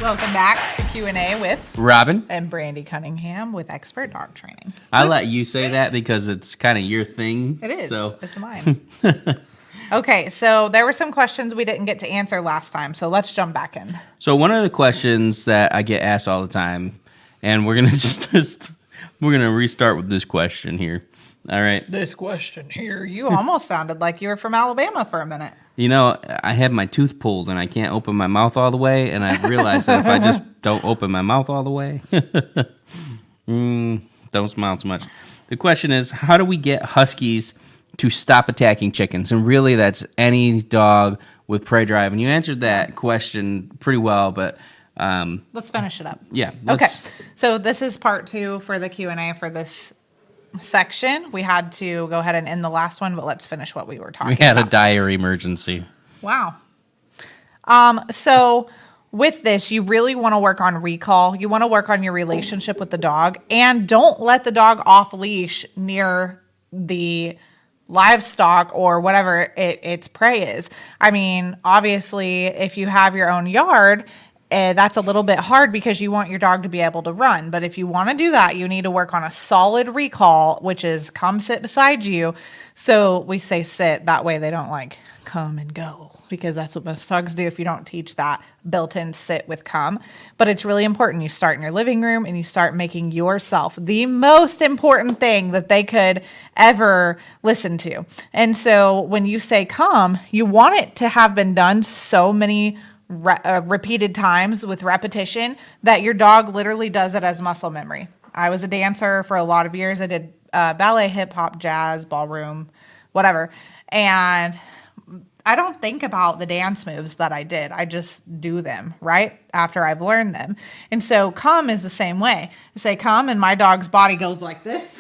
Welcome back to Q&A with Robin and Brandi Cunningham with Expert Dog Training. I let you say that because it's kind of your thing. It is. So. It's mine. Okay, so there were some questions we didn't get to answer last time, so let's jump back in. So one of the questions that I get asked all the time, and we're gonna we're gonna restart with this question here. All right. This question here, you almost sounded like you were from Alabama for a minute. You know, I have my tooth pulled and I can't open my mouth all the way, and I've realized that if I just don't open my mouth all the way, don't smile too much. The question is, how do we get huskies to stop attacking chickens? And really, that's any dog with prey drive. And you answered that question pretty well, but let's finish it up. Yeah. Okay. So this is part 2 for the Q&A for this section. We had to go ahead and end the last one, but let's finish what we were talking about. We had a dire emergency. Wow. So with this, you really want to work on recall. You want to work on your relationship with the dog, and don't let the dog off leash near the livestock or whatever its prey is. I mean, obviously, if you have your own yard, that's a little bit hard because you want your dog to be able to run. But if you want to do that, you need to work on a solid recall, which is come sit beside you. So we say sit. That way they don't like come and go, because that's what most dogs do if you don't teach that built-in sit with come. But it's really important. You start in your living room and you start making yourself the most important thing that they could ever listen to. And so when you say come, you want it to have been done so many repeated times with repetition that your dog literally does it as muscle memory. I was a dancer for a lot of years. I did ballet, hip hop, jazz, ballroom, whatever. And I don't think about the dance moves that I did. I just do them right after I've learned them. And so come is the same way. I say come and my dog's body goes like this.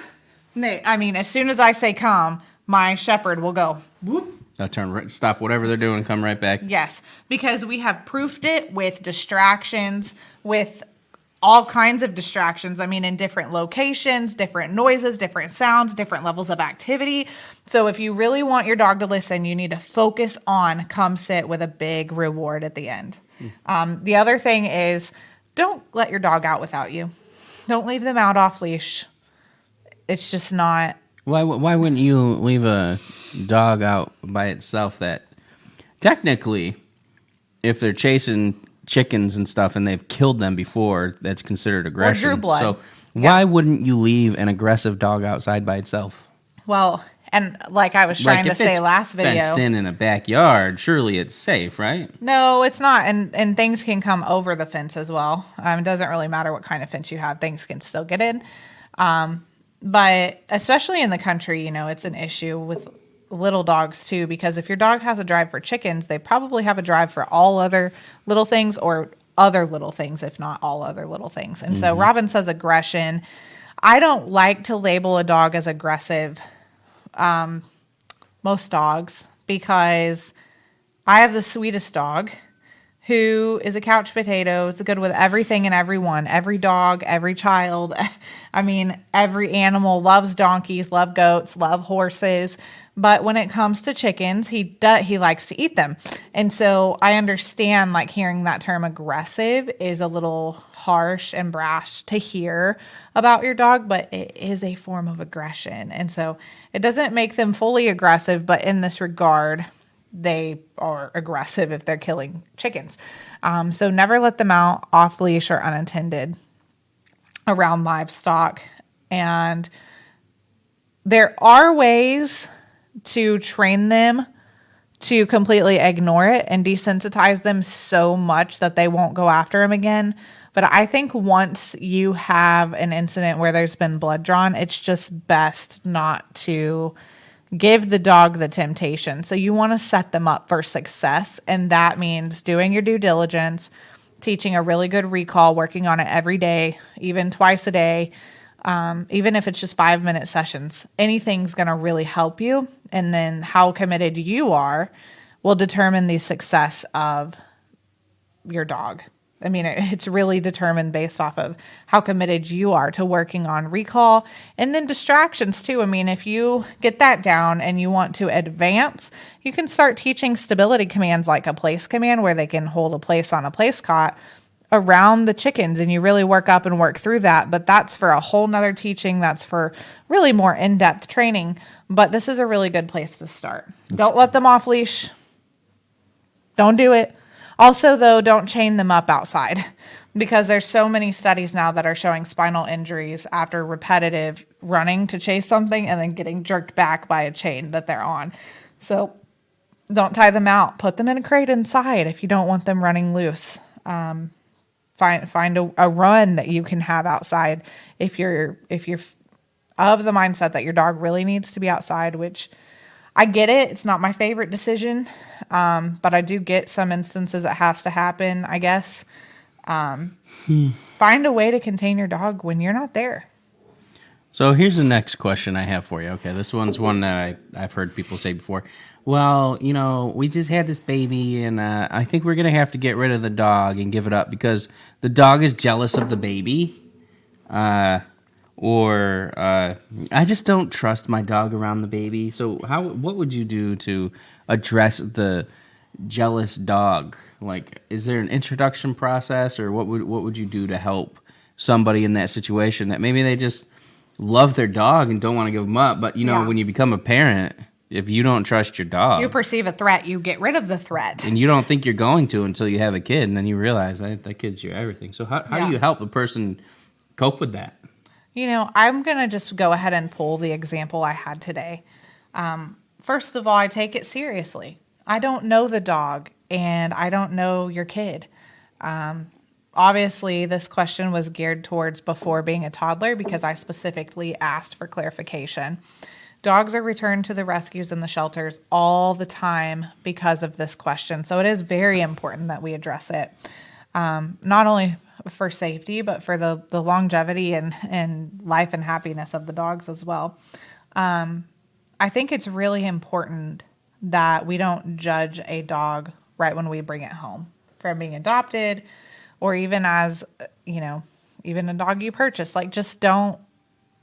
I mean, as soon as I say come, my shepherd will go whoop. They'll turn, stop whatever they're doing and come right back. Yes, because we have proofed it with distractions, with all kinds of distractions. I mean, in different locations, different noises, different sounds, different levels of activity. So if you really want your dog to listen, you need to focus on come sit with a big reward at the end. The other thing is, don't let your dog out without you. Don't leave them out off leash. It's just not... Why wouldn't you leave a dog out by itself that technically, if they're chasing chickens and stuff and they've killed them before, that's considered aggression. Or drew blood. So why wouldn't you leave an aggressive dog outside by itself? Well, and like I was trying to say last video, fenced in a backyard, surely it's safe, right? No, it's not. And things can come over the fence as well. It doesn't really matter what kind of fence you have. Things can still get in. But especially in the country, you know, it's an issue with little dogs too, because if your dog has a drive for chickens, they probably have a drive for all other little things or other little things, if not all other little things. And so Robin says aggression. I don't like to label a dog as aggressive, most dogs, because I have the sweetest dog who is a couch potato. It's good with everything and everyone, every dog, every child. I mean, every animal loves donkeys, love goats, love horses. But when it comes to chickens, he likes to eat them. And so I understand, like, hearing that term aggressive is a little harsh and brash to hear about your dog, but it is a form of aggression. And so it doesn't make them fully aggressive, but in this regard, they are aggressive if they're killing chickens. So never let them out off leash or unattended around livestock. And there are ways to train them to completely ignore it and desensitize them so much that they won't go after him again. But I think once you have an incident where there's been blood drawn, it's just best not to give the dog the temptation. So you want to set them up for success. And that means doing your due diligence, teaching a really good recall, working on it every day, even twice a day, even if it's just 5-minute sessions. Anything's going to really help you. And then how committed you are will determine the success of your dog. I mean, it's really determined based off of how committed you are to working on recall, and then distractions too. I mean, if you get that down and you want to advance, you can start teaching stability commands like a place command where they can hold a place on a place cot around the chickens and you really work up and work through that. But that's for a whole nother teaching. That's for really more in-depth training. But this is a really good place to start. Don't let them off leash. Don't do it. Also, though, don't chain them up outside because there's so many studies now that are showing spinal injuries after repetitive running to chase something and then getting jerked back by a chain that they're on. So don't tie them out. Put them in a crate inside if you don't want them running loose. Find a run that you can have outside if you're of the mindset that your dog really needs to be outside, which I get it. It's not my favorite decision, but I do get some instances it has to happen, I guess. Find a way to contain your dog when you're not there. So here's the next question I have for you. Okay, this one's one that I've heard people say before. Well, we just had this baby, and I think we're going to have to get rid of the dog and give it up because the dog is jealous of the baby. Or I just don't trust my dog around the baby. So what would you do to address the jealous dog? Like, is there an introduction process, or what would you do to help somebody in that situation that maybe they just love their dog and don't want to give them up? But when you become a parent, if you don't trust your dog, you perceive a threat, you get rid of the threat, and you don't think you're going to until you have a kid, and then you realize that kid's your everything. So how do you help a person cope with that? I'm going to just go ahead and pull the example I had today. First of all, I take it seriously. I don't know the dog and I don't know your kid. Obviously, this question was geared towards before being a toddler because I specifically asked for clarification. Dogs are returned to the rescues and the shelters all the time because of this question. So it is very important that we address it. Not only for safety, but for the longevity and life and happiness of the dogs as well. I think it's really important that we don't judge a dog right when we bring it home from being adopted or even as, even a dog you purchase. Like, just don't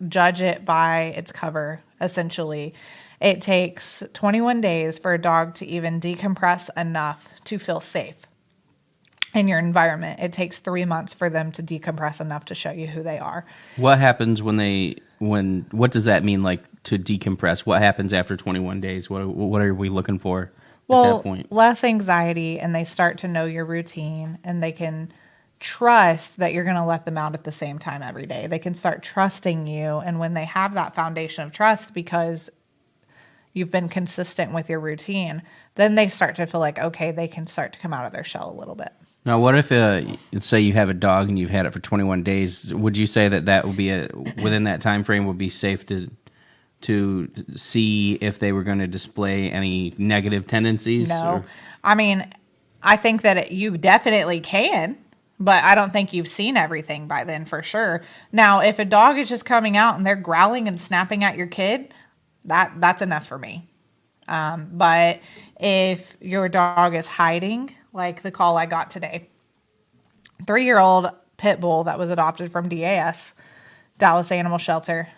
judge it by its cover, essentially. It takes 21 days for a dog to even decompress enough to feel safe in your environment. It takes 3 months for them to decompress enough to show you who they are. What happens what does that mean, like, to decompress? What happens after 21 days? What are we looking for at that point? Less anxiety, and they start to know your routine, and they can trust that you're going to let them out at the same time every day. They can start trusting you, and when they have that foundation of trust because you've been consistent with your routine, then they start to feel like, okay, they can start to come out of their shell a little bit. Now, what if, say you have a dog and you've had it for 21 days? Would you say that would be within that time frame would be safe to see if they were going to display any negative tendencies? No. I mean, I think that you definitely can, but I don't think you've seen everything by then for sure. Now, if a dog is just coming out and they're growling and snapping at your kid, that's enough for me. But if your dog is hiding, like the call I got today, 3-year-old pit bull that was adopted from DAS, Dallas Animal Shelter,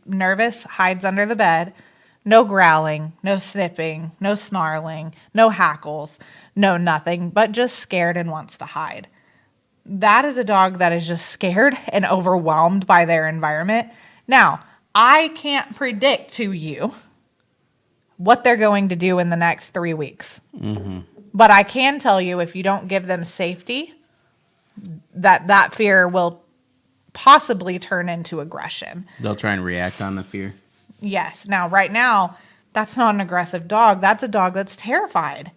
nervous, hides under the bed, no growling, no snipping, no snarling, no hackles, no nothing, but just scared and wants to hide. That is a dog that is just scared and overwhelmed by their environment. Now, I can't predict to you what they're going to do in the next 3 weeks. Mm-hmm. But I can tell you, if you don't give them safety, that fear will possibly turn into aggression. They'll try and react on the fear. Yes. Now, right now, that's not an aggressive dog. That's a dog that's terrified.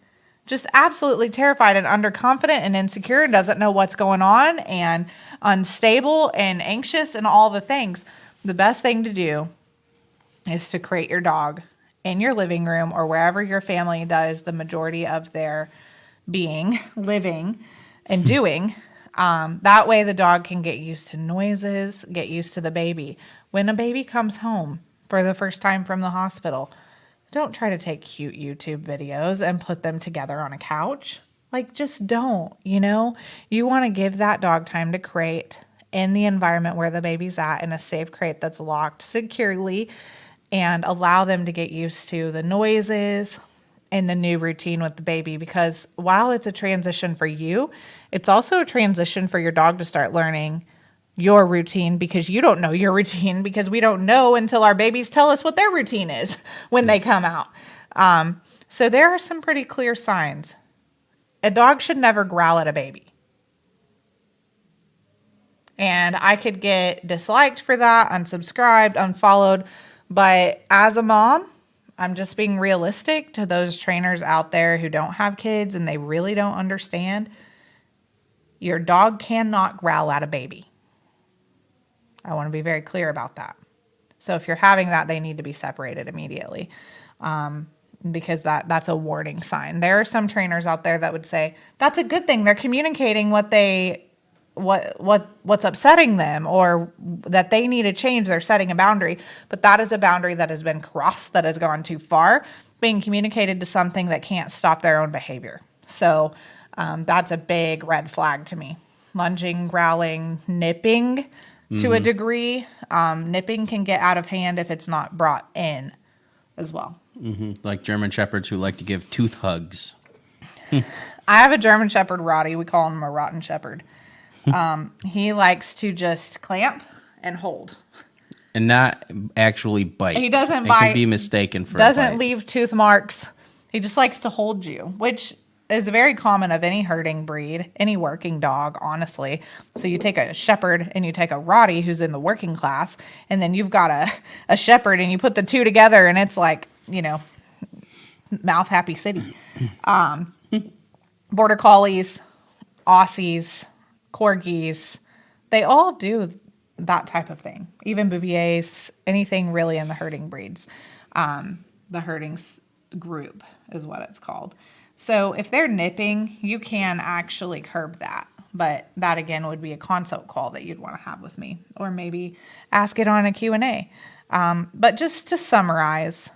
Just absolutely terrified and underconfident and insecure and doesn't know what's going on and unstable and anxious and all the things. The best thing to do is to crate your dog in your living room or wherever your family does the majority of their being, living, and doing. That way the dog can get used to noises, get used to the baby. When a baby comes home for the first time from the hospital, don't try to take cute YouTube videos and put them together on a couch. Like, just don't, You want to give that dog time to crate in the environment where the baby's at, in a safe crate that's locked securely, and allow them to get used to the noises in the new routine with the baby, because while it's a transition for you, it's also a transition for your dog to start learning your routine, because you don't know your routine, because we don't know until our babies tell us what their routine is when they come out. So there are some pretty clear signs. A dog should never growl at a baby. And I could get disliked for that, unsubscribed, unfollowed. But as a mom, I'm just being realistic to those trainers out there who don't have kids and they really don't understand. Your dog cannot growl at a baby. I want to be very clear about that. So if you're having that, they need to be separated immediately, because that's a warning sign. There are some trainers out there that would say that's a good thing. They're communicating what's upsetting them, or that they need to change. They're setting a boundary, but that is a boundary that has been crossed, that has gone too far, being communicated to something that can't stop their own behavior. So that's a big red flag to me. Lunging, growling, nipping to a degree. Nipping can get out of hand if it's not brought in as well. Like German Shepherds who like to give tooth hugs. I have a German Shepherd, Roddy. We call him a rotten shepherd. He likes to just clamp and hold. And not actually bite. He doesn't it bite. Can be mistaken for a doesn't bite. leave tooth marks. He just likes to hold you, which is very common of any herding breed, any working dog, honestly. So you take a shepherd and you take a Roddy who's in the working class, and then you've got a shepherd, and you put the two together and it's like, mouth happy city. Border collies, Aussies, corgis, they all do that type of thing. Even Bouviers, anything really in the herding breeds. The herding group is what it's called. So if they're nipping, you can actually curb that. But that, again, would be a consult call that you'd want to have with me, or maybe ask it on a Q&A. But just to summarize,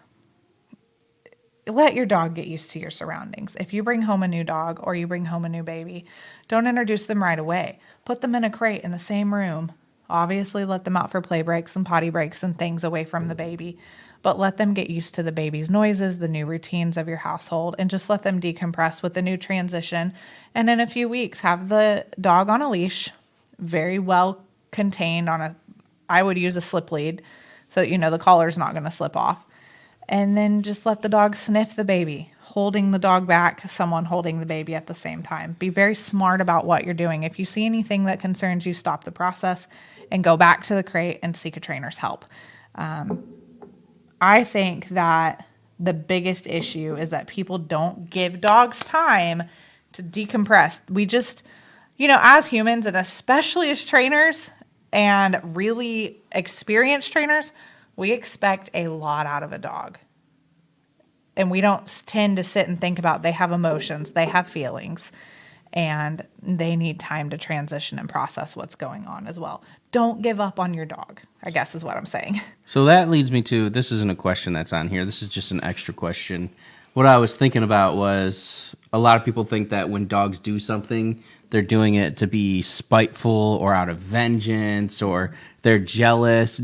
let your dog get used to your surroundings. If you bring home a new dog or you bring home a new baby, don't introduce them right away. Put them in a crate in the same room. Obviously, let them out for play breaks and potty breaks and things away from the baby. But let them get used to the baby's noises, the new routines of your household, and just let them decompress with the new transition. And in a few weeks, have the dog on a leash, very well contained I would use a slip lead, so the collar's not going to slip off. And then just let the dog sniff the baby, holding the dog back, someone holding the baby at the same time. Be very smart about what you're doing. If you see anything that concerns you, stop the process and go back to the crate and seek a trainer's help. I think that the biggest issue is that people don't give dogs time to decompress. We just, as humans, and especially as trainers and really experienced trainers, we expect a lot out of a dog. And we don't tend to sit and think about they have emotions, they have feelings, and they need time to transition and process what's going on as well. Don't give up on your dog, I guess is what I'm saying. So that leads me to, this isn't a question that's on here. This is just an extra question. What I was thinking about was, a lot of people think that when dogs do something, they're doing it to be spiteful or out of vengeance, or they're jealous.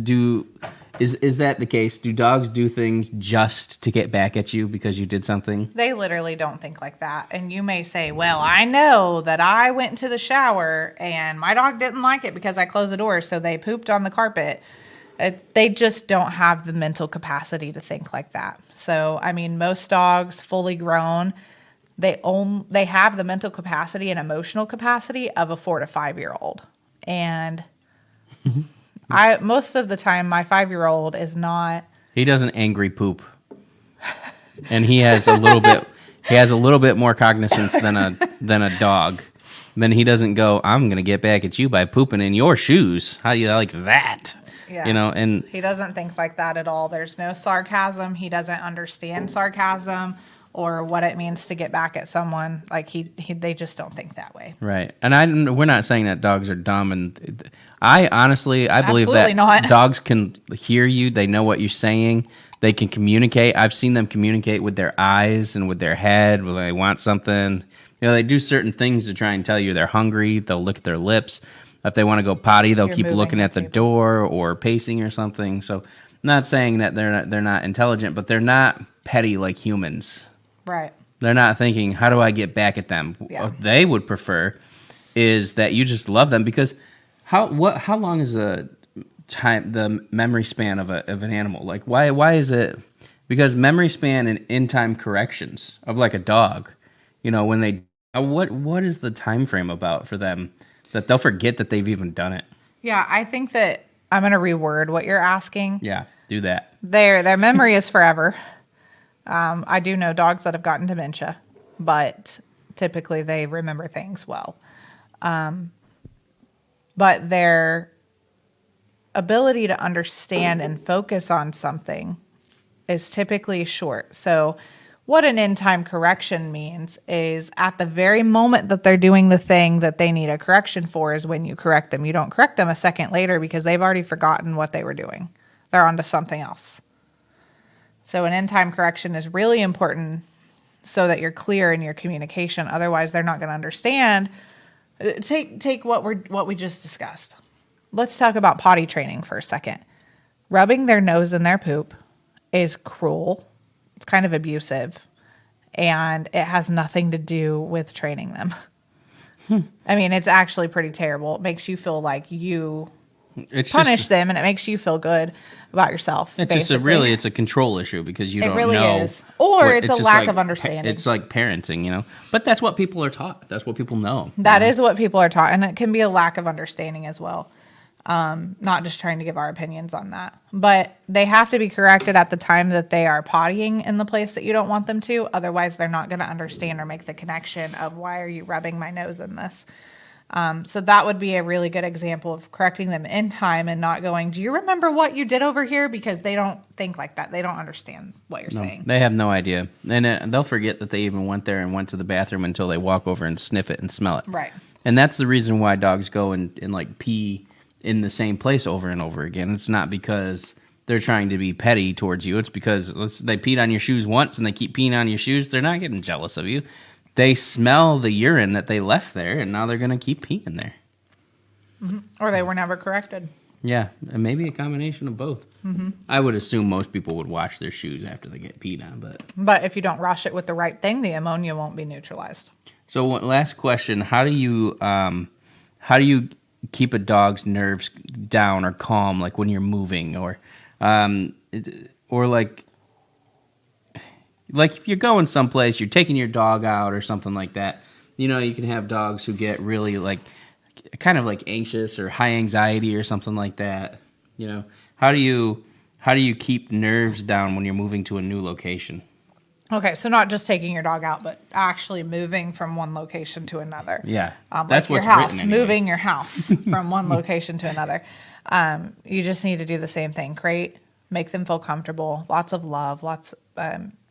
Is that the case? Do dogs do things just to get back at you because you did something? They literally don't think like that. And you may say, well, I know that I went into the shower and my dog didn't like it because I closed the door, so they pooped on the carpet. They just don't have the mental capacity to think like that. So, most dogs, fully grown, they have the mental capacity and emotional capacity of a 4 to 5 year old. And most of the time, my 5-year-old is not. He doesn't angry poop, and he has a little bit. He has a little bit more cognizance than a dog. Then he doesn't go, I'm gonna get back at you by pooping in your shoes. How do you like that? Yeah. And he doesn't think like that at all. There's no sarcasm. He doesn't understand sarcasm or what it means to get back at someone. Like they just don't think that way. Right. And we're not saying that dogs are dumb. And I honestly believe that not. Dogs can hear you. They know what you're saying. They can communicate. I've seen them communicate with their eyes and with their head when they want something. They do certain things to try and tell you they're hungry. They'll lick their lips. If they want to go potty, they'll keep looking at the door or pacing or something. So I'm not saying that they're not intelligent, but they're not petty like humans. Right. They're not thinking, how do I get back at them? Yeah. What they would prefer is that you just love them, because how long is the memory span of an animal? Like, why is it? Because memory span and in time corrections of like a dog, when they what is the time frame about for them that they'll forget that they've even done it? Yeah, I think that I'm going to reword what you're asking. Yeah, do that. Their memory is forever. I do know dogs that have gotten dementia, but typically they remember things well. But their ability to understand and focus on something is typically short. So what an in-time correction means is at the very moment that they're doing the thing that they need a correction for is when you correct them. You don't correct them a second later because they've already forgotten what they were doing. They're on to something else. So an in-time correction is really important so that you're clear in your communication. Otherwise, they're not going to understand. Take what we just discussed. Let's talk about potty training for a second. Rubbing their nose in their poop is cruel. It's kind of abusive. And it has nothing to do with training them. I mean, it's actually pretty terrible. It makes you feel like you punish them, and it makes you feel good about yourself. It's basically. it's a control issue because you it don't really know. is. Or it's a just lack like of understanding. It's like parenting, But that's what people are taught. That's what people know. That is what people are taught, and it can be a lack of understanding as well. Not just trying to give our opinions on that. But they have to be corrected at the time that they are pottying in the place that you don't want them to. Otherwise, they're not going to understand or make the connection of why are you rubbing my nose in this. So that would be a really good example of correcting them in time and not going, do you remember what you did over here? Because they don't think like that. They don't understand what you're saying. They have no idea. And they'll forget that they even went there and went to the bathroom until they walk over and sniff it and smell it. Right. And that's the reason why dogs go and like pee in the same place over and over again. It's not because they're trying to be petty towards you. It's because they peed on your shoes once and they keep peeing on your shoes. They're not getting jealous of you. They smell the urine that they left there, and now they're going to keep peeing there. Mm-hmm. Or they were never corrected. Yeah, and maybe a combination of both. Mm-hmm. I would assume most people would wash their shoes after they get peed on. But if you don't wash it with the right thing, the ammonia won't be neutralized. So last question, how do you keep a dog's nerves down or calm, like when you're moving, or like if you're going someplace, you're taking your dog out or something like that. You can have dogs who get really like kind of like anxious or high anxiety or something like that. How do you keep nerves down when you're moving to a new location? Okay, so not just taking your dog out, but actually moving from one location to another. Yeah, that's like your house, moving your house from one location to another. You just need to do the same thing. Make them feel comfortable. Lots of love.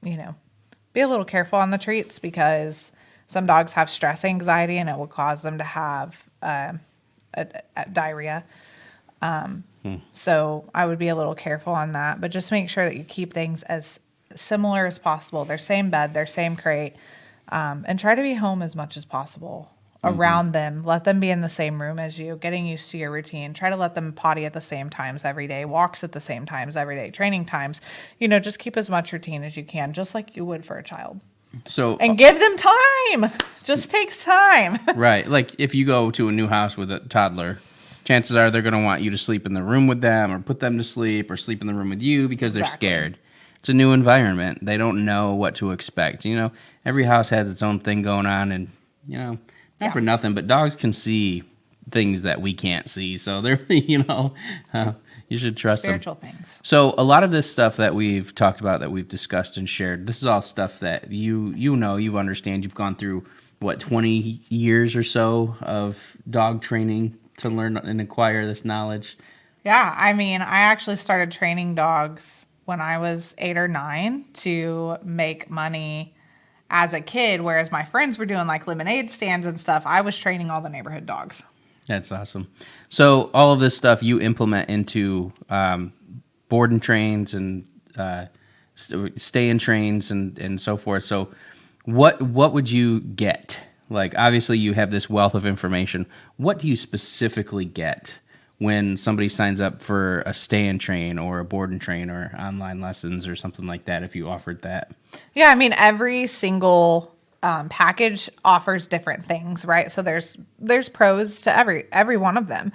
Be a little careful on the treats because some dogs have stress anxiety and it will cause them to have diarrhea. So I would be a little careful on that, but just make sure that you keep things as similar as possible. Their same bed, their same crate, and try to be home as much as possible around them. Let them be in the same room as you, getting used to your routine. Try to let them potty at the same times every day, walks at the same times every day, training times. Just keep as much routine as you can, just like you would for a child. And give them time. Just takes time. Right. Like if you go to a new house with a toddler, chances are they're going to want you to sleep in the room with them or put them to sleep or sleep in the room with you because they're scared. It's a new environment. They don't know what to expect. Every house has its own thing going on, and not for nothing, but dogs can see things that we can't see. So they're, you should trust Spiritual them. things. So a lot of this stuff that we've talked about, that we've discussed and shared, this is all stuff that you understand. You've gone through, 20 years or so of dog training to learn and acquire this knowledge? Yeah, I actually started training dogs when I was 8 or 9 to make money as a kid, whereas my friends were doing like lemonade stands and stuff. I was training all the neighborhood dogs. That's awesome. So all of this stuff you implement into board and trains and stay in trains and so forth. So what would you get? Like, obviously you have this wealth of information. What do you specifically get when somebody signs up for a stay and train or a board and train or online lessons or something like that, if you offered that? Yeah, I mean, every single package offers different things, right? So there's pros to every one of them.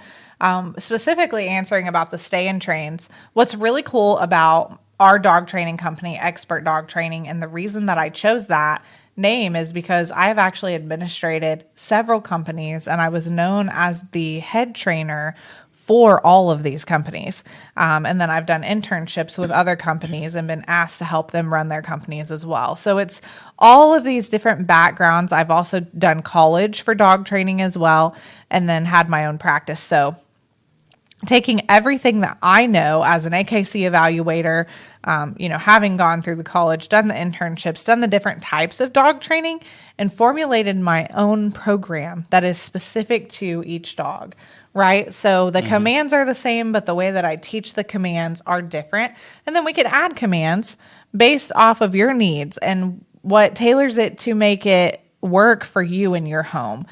Specifically answering about the stay and trains, what's really cool about our dog training company, Expert Dog Training, and the reason that I chose that name is because I've actually administrated several companies and I was known as the head trainer for all of these companies. And then I've done internships with other companies and been asked to help them run their companies as well. So it's all of these different backgrounds. I've also done college for dog training as well, and then had my own practice. So taking everything that I know as an AKC evaluator, having gone through the college, done the internships, done the different types of dog training, and formulated my own program that is specific to each dog, right? So the commands are the same, but the way that I teach the commands are different. And then we could add commands based off of your needs and what tailors it to make it work for you in your home.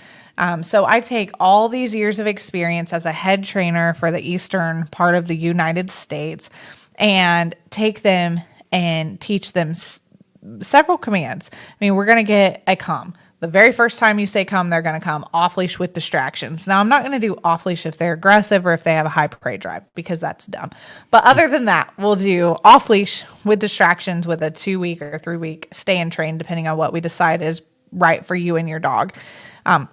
So I take all these years of experience as a head trainer for the eastern part of the United States and take them and teach them several commands. I mean, we're going to get a come. The very first time you say come, they're going to come off leash with distractions. Now, I'm not going to do off leash if they're aggressive or if they have a high prey drive because that's dumb. But other than that, we'll do off leash with distractions with a 2-week or 3-week stay and train, depending on what we decide is right for you and your dog.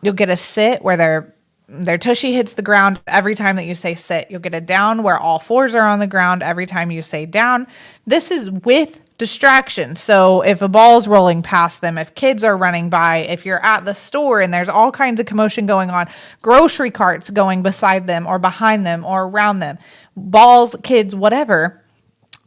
You'll get a sit where their tushy hits the ground every time that you say sit. You'll get a down where all fours are on the ground every time you say down. This is with distraction. So if a ball's rolling past them, if kids are running by, if you're at the store and there's all kinds of commotion going on, grocery carts going beside them or behind them or around them, balls, kids, whatever,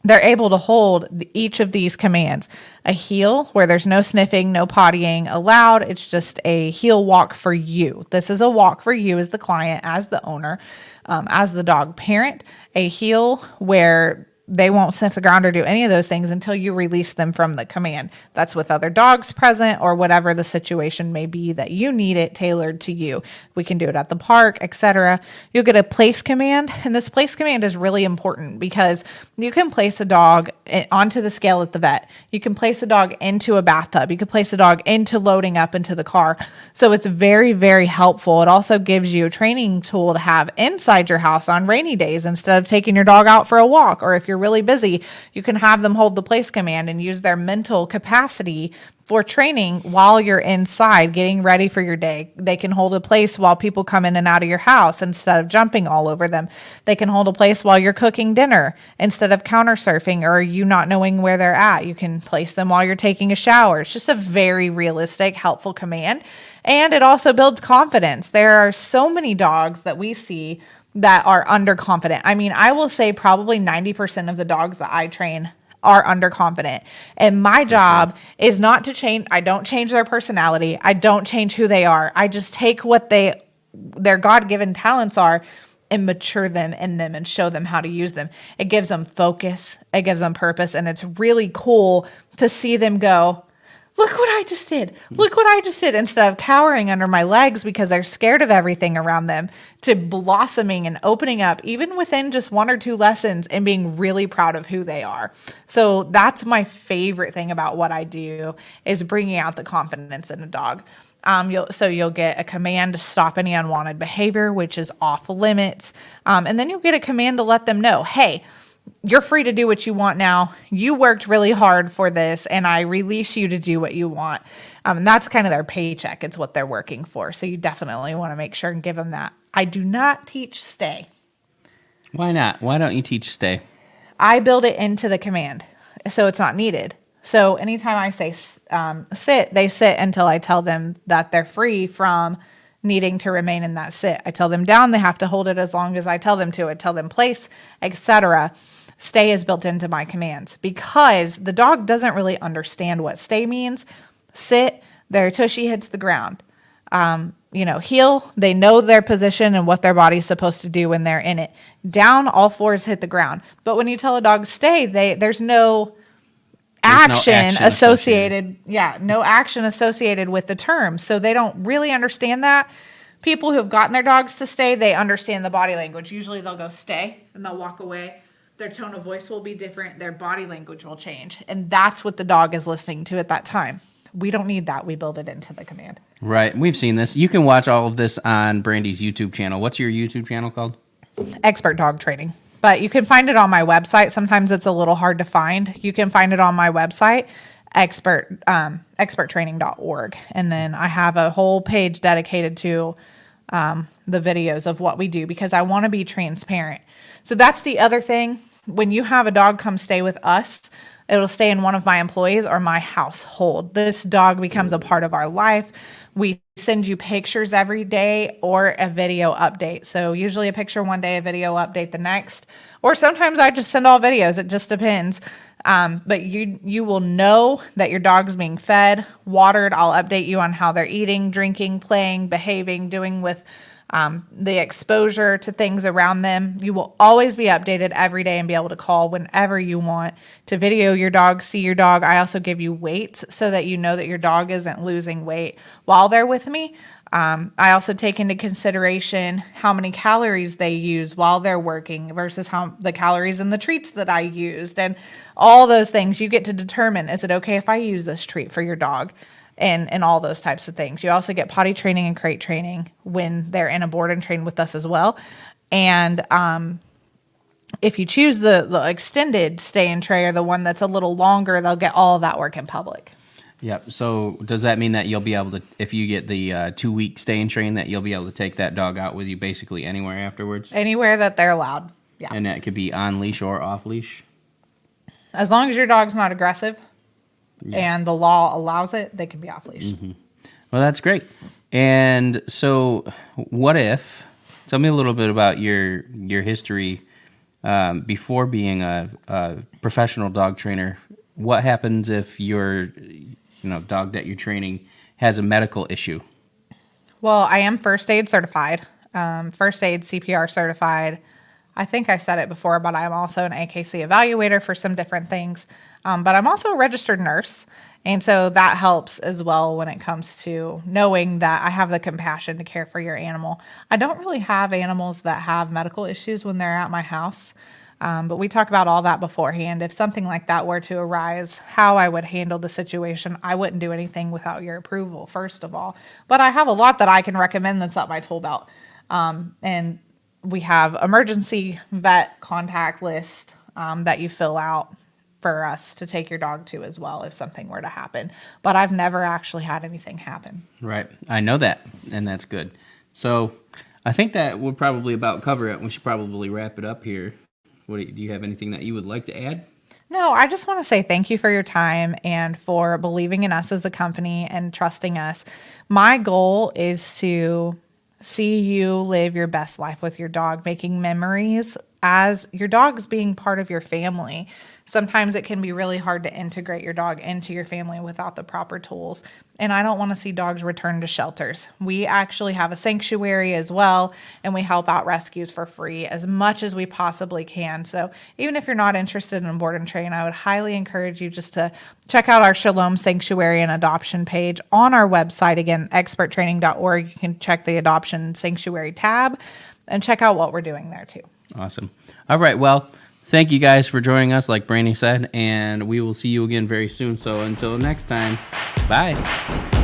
they're able to hold each of these commands. A heel where there's no sniffing, no pottying allowed. It's just a heel walk for you. This is a walk for you as the client, as the owner, as the dog parent. A heel where they won't sniff the ground or do any of those things until you release them from the command. That's with other dogs present or whatever the situation may be that you need it tailored to you. We can do it at the park, etc. You'll get a place command, and this place command is really important because you can place a dog onto the scale at the vet. You can place a dog into a bathtub. You can place a dog into loading up into the car. So it's very, very helpful. It also gives you a training tool to have inside your house on rainy days instead of taking your dog out for a walk, or if you're really busy, you can have them hold the place command and use their mental capacity for training while you're inside getting ready for your day. They can hold a place while people come in and out of your house instead of jumping all over them. They can hold a place while you're cooking dinner instead of counter surfing or you not knowing where they're at. You can place them while you're taking a shower. It's just a very realistic, helpful command. And it also builds confidence. There are so many dogs that we see that are underconfident. I mean, I will say probably 90% of the dogs that I train are underconfident. And my job is not to change. I don't change their personality. I don't change who they are. I just take what their God-given talents are and mature them in them and show them how to use them. It gives them focus. It gives them purpose. And it's really cool to see them go, look what I just did. Look what I just did. Instead of cowering under my legs because they're scared of everything around them, to blossoming and opening up even within just 1 or 2 lessons and being really proud of who they are. So that's my favorite thing about what I do is bringing out the confidence in a dog. You'll get a command to stop any unwanted behavior, which is off limits. And then you'll get a command to let them know, hey, you're free to do what you want now. You worked really hard for this, and I release you to do what you want. And that's kind of their paycheck. It's what they're working for. So you definitely want to make sure and give them that. I do not teach stay. Why not? Why don't you teach stay? I build it into the command, so it's not needed. So anytime I say sit, they sit until I tell them that they're free from needing to remain in that sit. I tell them down, they have to hold it as long as I tell them to. I tell them place, etc. Stay is built into my commands because the dog doesn't really understand what stay means. Sit, their tushy hits the ground. Heel, they know their position and what their body's supposed to do when they're in it. Down, all fours hit the ground. But when you tell a dog stay, there's no action associated. Yeah, no action associated with the term. So they don't really understand that. people who have gotten their dogs to stay, they understand the body language. Usually they'll go stay and they'll walk away. Their tone of voice will be different. Their body language will change. And that's what the dog is listening to at that time. We don't need that. We build it into the command. Right. We've seen this. You can watch all of this on Brandi's YouTube channel. What's your YouTube channel called? Expert Dog Training. But you can find it on my website. Sometimes it's a little hard to find. You can find it on my website, experttraining.org. And then I have a whole page dedicated to the videos of what we do because I want to be transparent. So that's the other thing. When you have a dog come stay with us, it'll stay in one of my employees or my household. This dog becomes a part of our life. We send you pictures every day or a video update. So usually a picture one day, a video update the next. Or sometimes I just send all videos. It just depends. But you will know that your dog's being fed, watered. I'll update you on how they're eating, drinking, playing, behaving, doing with the exposure to things around them. You will always be updated every day and be able to call whenever you want to video your dog, see your dog. I also give you weights so that you know that your dog isn't losing weight while they're with me. I also take into consideration how many calories they use while they're working versus how the calories in the treats that I used and all those things. You get to determine, is it okay if I use this treat for your dog? And all those types of things. You also get potty training and crate training when they're in a board and train with us as well. And if you choose the extended stay and tray or the one that's a little longer, they'll get all of that work in public. Yep. So does that mean that you'll be able to, if you get the 2-week stay and train, that you'll be able to take that dog out with you basically anywhere afterwards? Anywhere that they're allowed. Yeah. And that could be on leash or off leash? As long as your dog's not aggressive. Yeah. And the law allows it, they can be off leash. Mm-hmm. Well, that's great. And so what if, tell me a little bit about your history before being a professional dog trainer. What happens if your dog that you're training has a medical issue? Well, I am first aid certified, first aid CPR certified. I think I said it before, but I'm also an AKC evaluator for some different things. But I'm also a registered nurse. And so that helps as well when it comes to knowing that I have the compassion to care for your animal. I don't really have animals that have medical issues when they're at my house. But we talk about all that beforehand. If something like that were to arise, how I would handle the situation, I wouldn't do anything without your approval, first of all. But I have a lot that I can recommend that's up my tool belt. And we have emergency vet contact list that you fill out for us to take your dog to as well if something were to happen. But I've never actually had anything happen. Right. I know that, and that's good. So I think that will probably about cover it. We should probably wrap it up here. Do you have anything that you would like to add? No, I just want to say thank you for your time and for believing in us as a company and trusting us. My goal is to see you live your best life with your dog, making memories as your dog's being part of your family. Sometimes it can be really hard to integrate your dog into your family without the proper tools. And I don't want to see dogs return to shelters. We actually have a sanctuary as well, and we help out rescues for free as much as we possibly can. So even if you're not interested in board and train, I would highly encourage you just to check out our Shalom Sanctuary and Adoption page on our website. Again, experttraining.org. You can check the Adoption Sanctuary tab and check out what we're doing there too. Awesome. All right. Well, thank you guys for joining us, like Brandi said, and we will see you again very soon. So until next time, bye.